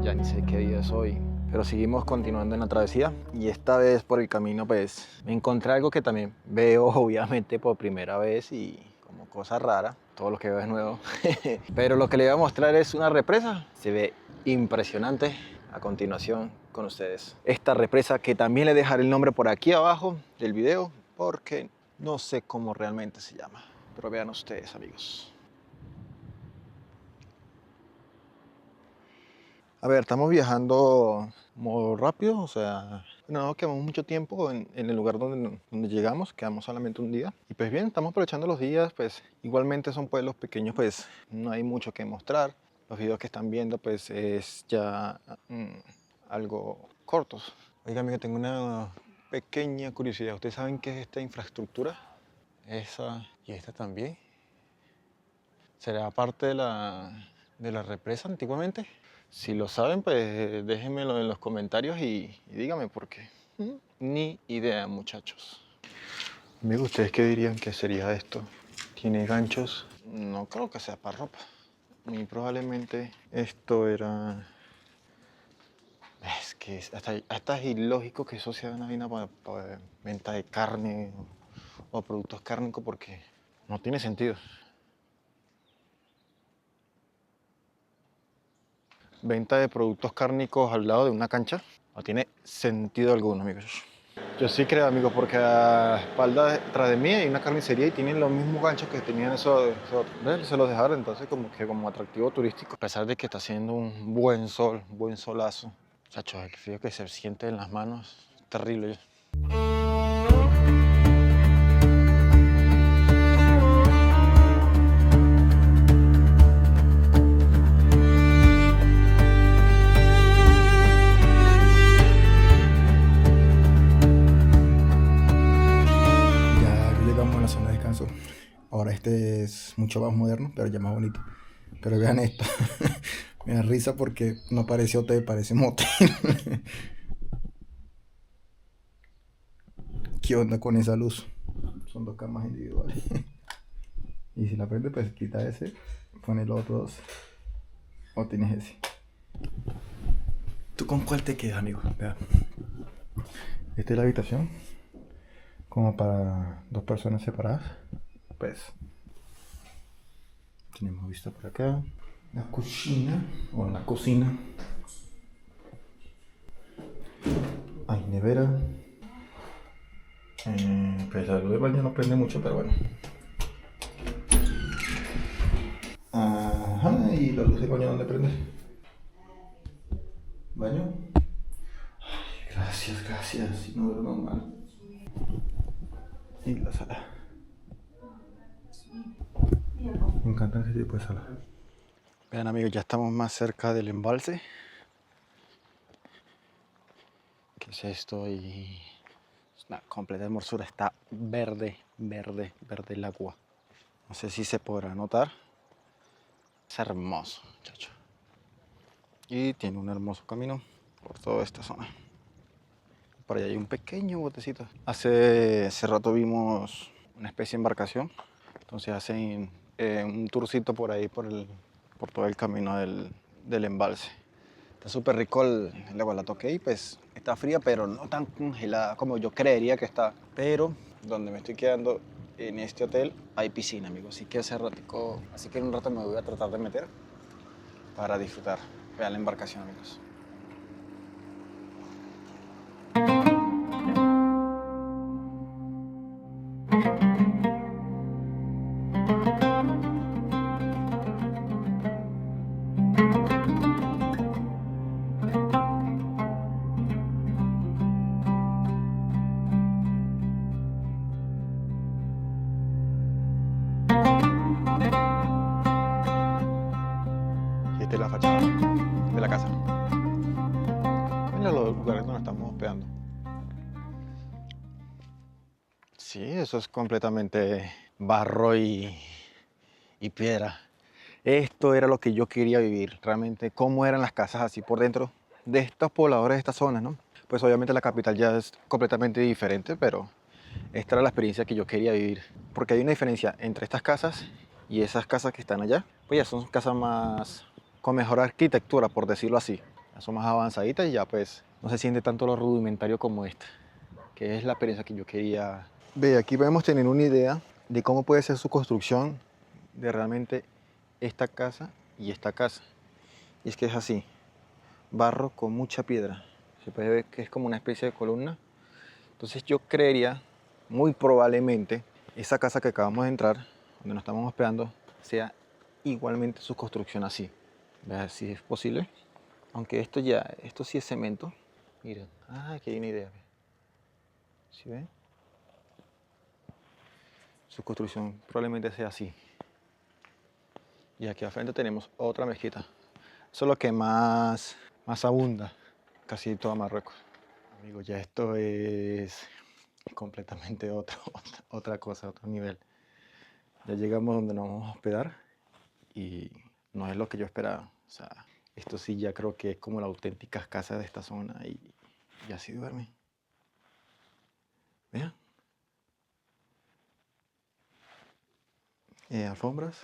Ya ni sé qué día es hoy, pero seguimos continuando en la travesía y esta vez por el camino pues me encontré algo que también veo obviamente por primera vez y como cosa rara, todo lo que veo es nuevo. Pero lo que le voy a mostrar es una represa, se ve impresionante. A continuación con ustedes esta represa, que también le dejaré el nombre por aquí abajo del video porque no sé cómo realmente se llama, pero vean ustedes, amigos. A ver, estamos viajando modo rápido, o sea, no nos quedamos mucho tiempo en el lugar donde llegamos, quedamos solamente un día. Y pues bien, estamos aprovechando los días, pues igualmente son pueblos pequeños, pues no hay mucho que mostrar. Los videos que están viendo pues es ya algo cortos. Oiga, amigo, tengo una pequeña curiosidad. ¿Ustedes saben qué es esta infraestructura? Esa y esta también. ¿Será parte de la represa antiguamente? Si lo saben, pues déjenmelo en los comentarios y díganme por qué. Ni idea, muchachos. Amigo, ¿ustedes qué dirían que sería esto? ¿Tiene ganchos? No creo que sea para ropa. Muy probablemente esto era... Es que hasta es ilógico que eso sea una vaina para venta de carne o productos cárnicos porque no tiene sentido. Venta de productos cárnicos al lado de una cancha no tiene sentido alguno, amigos. Yo sí creo, amigos, porque a la espalda detrás de mí hay una carnicería y tienen los mismos ganchos que tenían ¿ves? Se los dejaron entonces como que como atractivo turístico. A pesar de que está haciendo un buen sol, un buen solazo. Chacho, el frío que se siente en las manos, terrible. Ya llegamos a la zona de descanso. Ahora este es mucho más moderno, pero ya más bonito. Pero vean esto. Me da risa porque no parece hotel, parece motel. ¿Qué onda con esa luz? Son dos camas individuales. Y si la prende, pues quita ese, pone los otros dos. O tienes ese. ¿Tú con cuál te quedas, amigo? Vea. Esta es la habitación. Como para dos personas separadas. Pues tenemos vista por acá. La cocina o la cocina. Hay nevera. Pues la luz del baño no prende mucho, pero bueno. Ajá, y la luz del baño ¿dónde prende? ¿Baño? Ay, gracias, gracias. Si no duermo mal. Y la sala. Me encanta ese tipo de sala. Vean, amigos, ya estamos más cerca del embalse. ¿Qué es esto? Y es una completa hermosura. Está verde, verde, verde el agua. No sé si se podrá notar. Es hermoso, muchacho. Y tiene un hermoso camino por toda esta zona. Por allá hay un pequeño botecito. Hace rato vimos una especie de embarcación. Entonces hacen un tourcito por ahí, por todo el camino del embalse. Está súper rico el agua, la toqué y pues está fría, pero no tan congelada como yo creería que está. Pero donde me estoy quedando en este hotel hay piscina, amigos. Así que en un rato me voy a tratar de meter para disfrutar. Vean la embarcación, amigos. Y esta es la fachada de la casa. Mira los lugares donde estamos hospedando. Sí, eso es completamente barro y piedra. Esto era lo que yo quería vivir, realmente, cómo eran las casas así por dentro de estos pobladores de esta zona, ¿no? Pues obviamente la capital ya es completamente diferente, pero esta era la experiencia que yo quería vivir. Porque hay una diferencia entre estas casas y esas casas que están allá. Pues ya son casas más con mejor arquitectura, por decirlo así. Ya son más avanzaditas y ya pues no se siente tanto lo rudimentario como esta, que es la experiencia que yo quería. Ve, aquí podemos tener una idea de cómo puede ser su construcción de realmente esta casa y esta casa. Y es que es así, barro con mucha piedra. Se puede ver que es como una especie de columna. Entonces yo creería, muy probablemente, esa casa que acabamos de entrar, donde nos estamos hospedando, sea igualmente su construcción así. Vean si es posible. Aunque esto sí es cemento. Miren, aquí hay una idea. ¿Sí ven? Su construcción probablemente sea así. Y aquí al frente tenemos otra mezquita. Eso es lo que más abunda, casi toda Marruecos. Amigos, ya esto es completamente otra cosa, otro nivel. Ya llegamos donde nos vamos a hospedar y no es lo que yo esperaba. O sea, esto sí ya creo que es como la auténtica casa de esta zona y así duerme. Vean. Alfombras.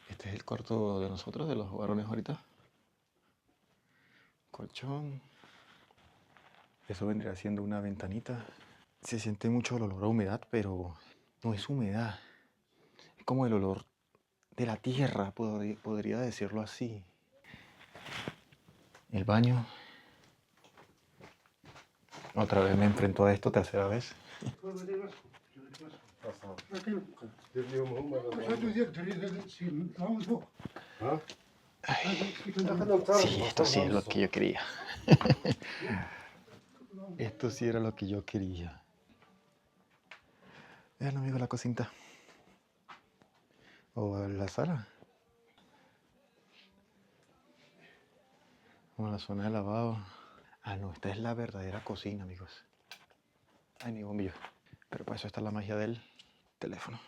Este es el cuarto de nosotros, de los varones ahorita. Colchón. Eso vendría siendo una ventanita. Se siente mucho el olor a humedad, pero no es humedad. Es como el olor de la tierra, podría decirlo así. El baño. Otra vez me enfrento a esto, tercera vez. Sí, esto sí es lo que yo quería. Esto sí era lo que yo quería. Vean, amigos, la cocinita. O la sala. O la zona de lavado. Ah, no, esta es la verdadera cocina, amigos. Ay, mi bombillo. Pero para eso está la magia del teléfono.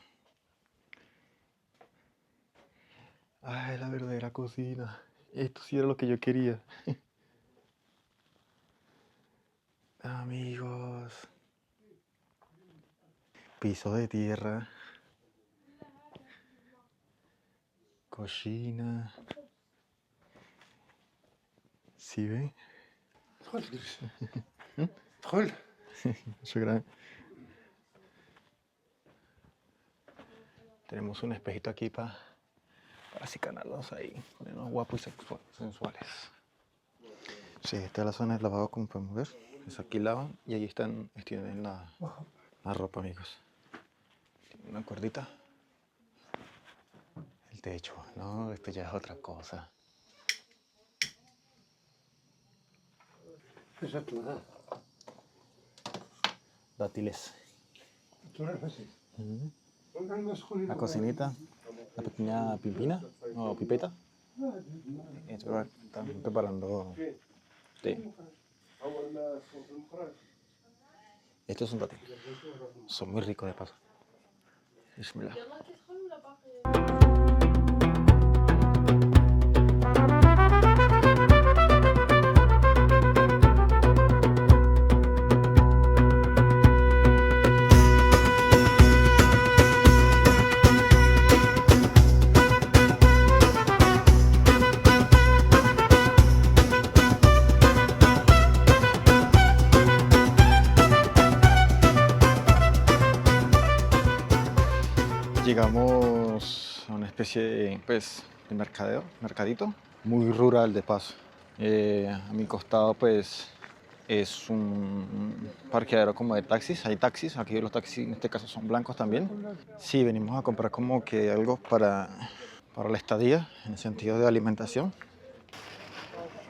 Ay, la verdadera cocina. Esto sí era lo que yo quería. Amigos. Piso de tierra. Cocina. ¿Sí ven? Tenemos un espejito aquí para acicanarlos ahí, ponernos guapos y sensuales. Sí, esta es la zona de lavado, como podemos ver. Es aquí lavan y ahí extienden la ropa, amigos. Tiene una cuerdita. El techo, no, esto ya es otra cosa. Dátiles. La cocinita, la pequeña pipina o pipeta. Están preparando té. Estos son dátiles. Son muy ricos de paso. Bismillah. Llegamos a una especie de, de mercadito, muy rural de paso. A mi costado pues es un parqueadero como de taxis, hay taxis, aquí los taxis en este caso son blancos también. Sí, venimos a comprar como que algo para la estadía, en el sentido de alimentación.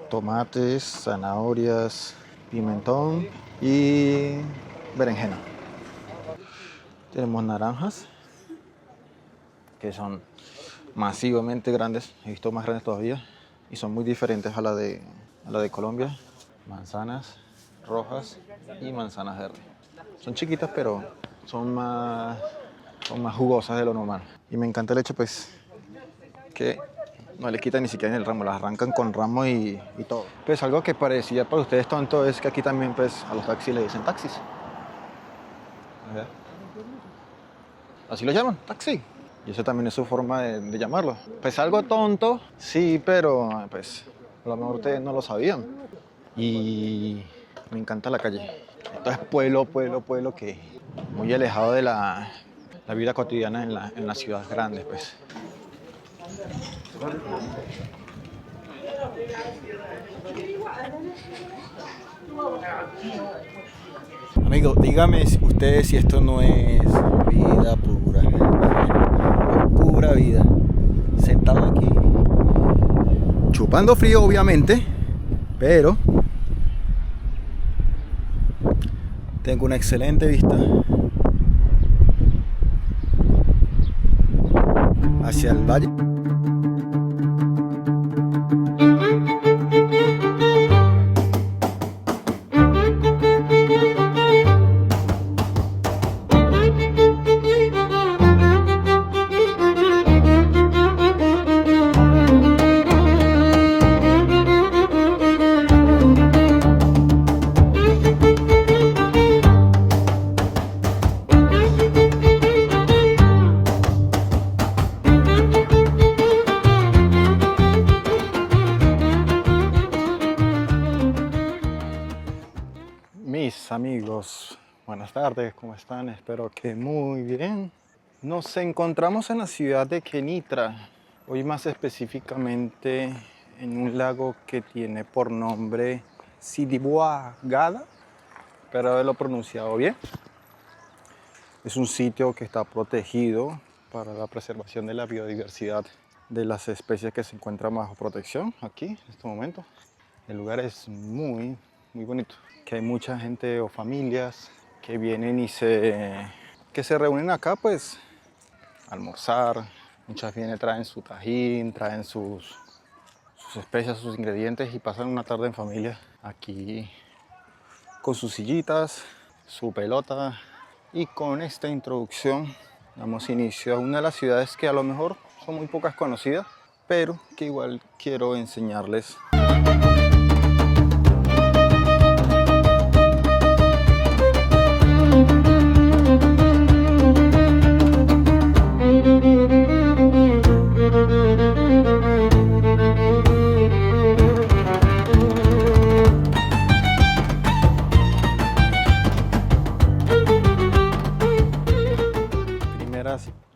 Tomates, zanahorias, pimentón y berenjena. Tenemos naranjas, que son masivamente grandes, he visto más grandes todavía, y son muy diferentes a la de Colombia. Manzanas rojas y manzanas verdes. Son chiquitas, pero son más jugosas de lo normal. Y me encanta el hecho, pues, que no le quitan ni siquiera en el ramo, las arrancan con ramo y todo. Pues algo que parecía para ustedes tonto es que aquí también, pues, a los taxis le dicen taxis. ¿Así lo llaman? Taxi. Y eso también es su forma de llamarlo. Pues algo tonto, sí, pero pues a lo mejor ustedes no lo sabían. Y me encanta la calle. Entonces pueblo que muy alejado de la vida cotidiana en las ciudades grandes, pues. Amigo, dígame ustedes si esto no es vida pura. Pura vida. Sentado aquí. Chupando frío, obviamente. Pero tengo una excelente vista hacia el valle. Mis amigos, buenas tardes, ¿cómo están? Espero que muy bien. Nos encontramos en la ciudad de Kenitra, hoy más específicamente en un lago que tiene por nombre Sidiboagada, espero haberlo pronunciado bien. Es un sitio que está protegido para la preservación de la biodiversidad de las especies que se encuentran bajo protección aquí en este momento. El lugar es muy bonito, que hay mucha gente o familias que vienen y que se reúnen acá pues a almorzar. Muchas vienen, traen su tajín, traen sus especias, sus ingredientes y pasan una tarde en familia aquí con sus sillitas, su pelota. Y con esta introducción damos inicio a una de las ciudades que a lo mejor son muy pocas conocidas, pero que igual quiero enseñarles.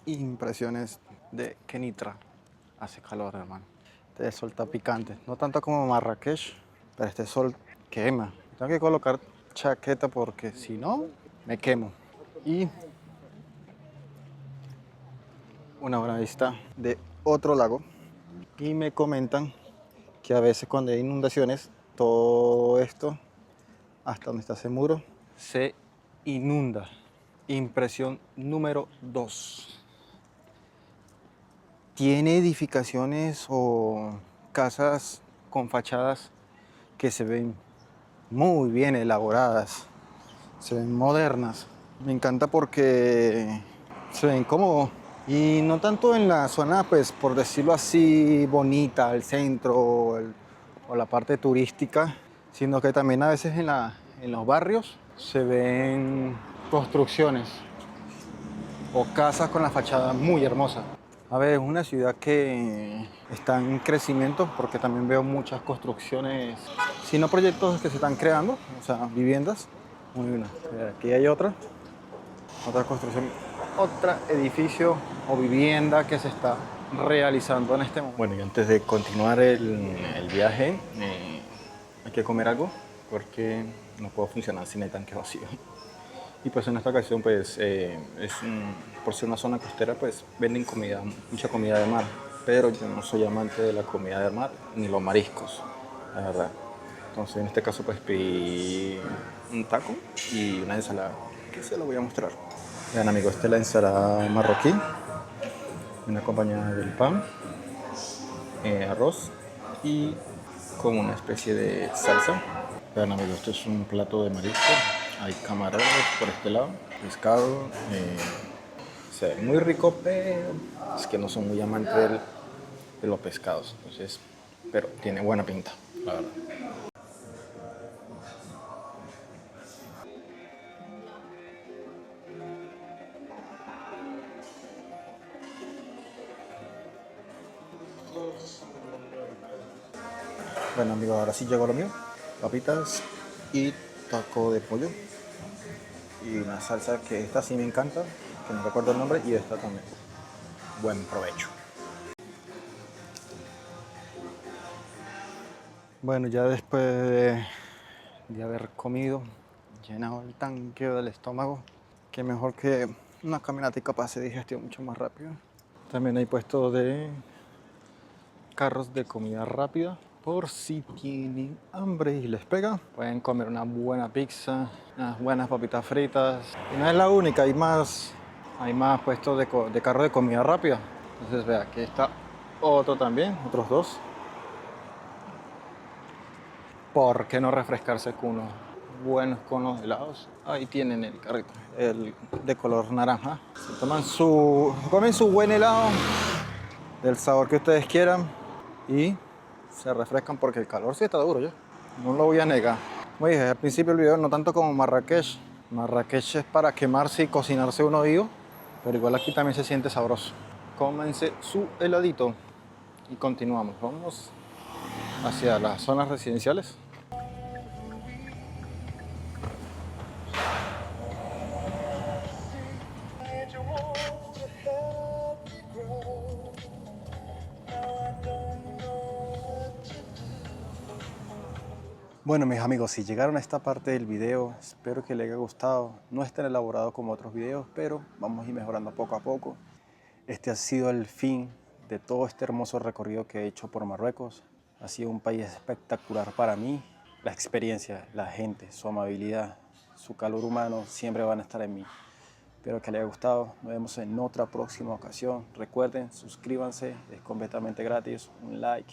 Impresiones de Kenitra. Hace calor, hermano. Este sol está picante. No tanto como Marrakech, pero este sol quema. Tengo que colocar chaqueta porque si no, me quemo. Y una buena vista de otro lago. Y me comentan que a veces cuando hay inundaciones, todo esto, hasta donde está ese muro, se inunda. Impresión número 2. Tiene edificaciones o casas con fachadas que se ven muy bien elaboradas, se ven modernas. Me encanta porque se ven como, y no tanto en la zona, pues por decirlo así, bonita, el centro o la parte turística, sino que también a veces en los barrios se ven construcciones o casas con la fachada muy hermosa. A ver, es una ciudad que está en crecimiento porque también veo muchas construcciones, si no proyectos que se están creando, o sea, viviendas. Muy bien, aquí hay otra construcción, otro edificio o vivienda que se está realizando en este momento. Bueno, y antes de continuar el viaje, hay que comer algo porque no puedo funcionar sin el tanque vacío. Y pues en esta ocasión, pues, por ser una zona costera, pues venden comida, mucha comida de mar. Pero yo no soy amante de la comida de mar, ni los mariscos, la verdad. Entonces en este caso pues pedí un taco y una ensalada, que se lo voy a mostrar. Vean amigos, esta es la ensalada marroquí, una acompañada del pan, arroz y con una especie de salsa. Vean amigos, esto es un plato de marisco. Hay camarones por este lado, pescado, se ve muy rico, pero es que no son muy amantes de los pescados, entonces, pero tiene buena pinta, la verdad. Bueno amigos, ahora sí llegó lo mío. Papitas y taco de pollo. Y una salsa que esta sí me encanta, que no recuerdo el nombre, y esta también. Buen provecho. Bueno, ya después de haber comido, llenado el tanque del estómago, que mejor que una caminata y capaz de digestión mucho más rápido. También hay puestos de carros de comida rápida. Por si tienen hambre y les pega, pueden comer una buena pizza, unas buenas papitas fritas. Y no es la única, hay más puestos de carro de comida rápida. Entonces vea, aquí está otro también, otros dos. ¿Por qué no refrescarse con unos buenos conos helados? Ahí tienen el carrito, el de color naranja. Comen su buen helado del sabor que ustedes quieran y se refrescan porque el calor sí está duro ya. No lo voy a negar. Como dije al principio del video, no tanto como Marrakech. Marrakech es para quemarse y cocinarse uno vivo, pero igual aquí también se siente sabroso. Cómense su heladito y continuamos. Vamos hacia las zonas residenciales. Bueno mis amigos, si llegaron a esta parte del video, espero que les haya gustado. No es tan elaborado como otros videos, pero vamos a ir mejorando poco a poco. Este ha sido el fin de todo este hermoso recorrido que he hecho por Marruecos. Ha sido un país espectacular para mí. La experiencia, la gente, su amabilidad, su calor humano siempre van a estar en mí. Espero que les haya gustado. Nos vemos en otra próxima ocasión. Recuerden, suscríbanse, es completamente gratis. Un like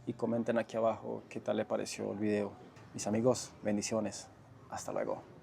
y comenten aquí abajo qué tal les pareció el video. Mis amigos, bendiciones. Hasta luego.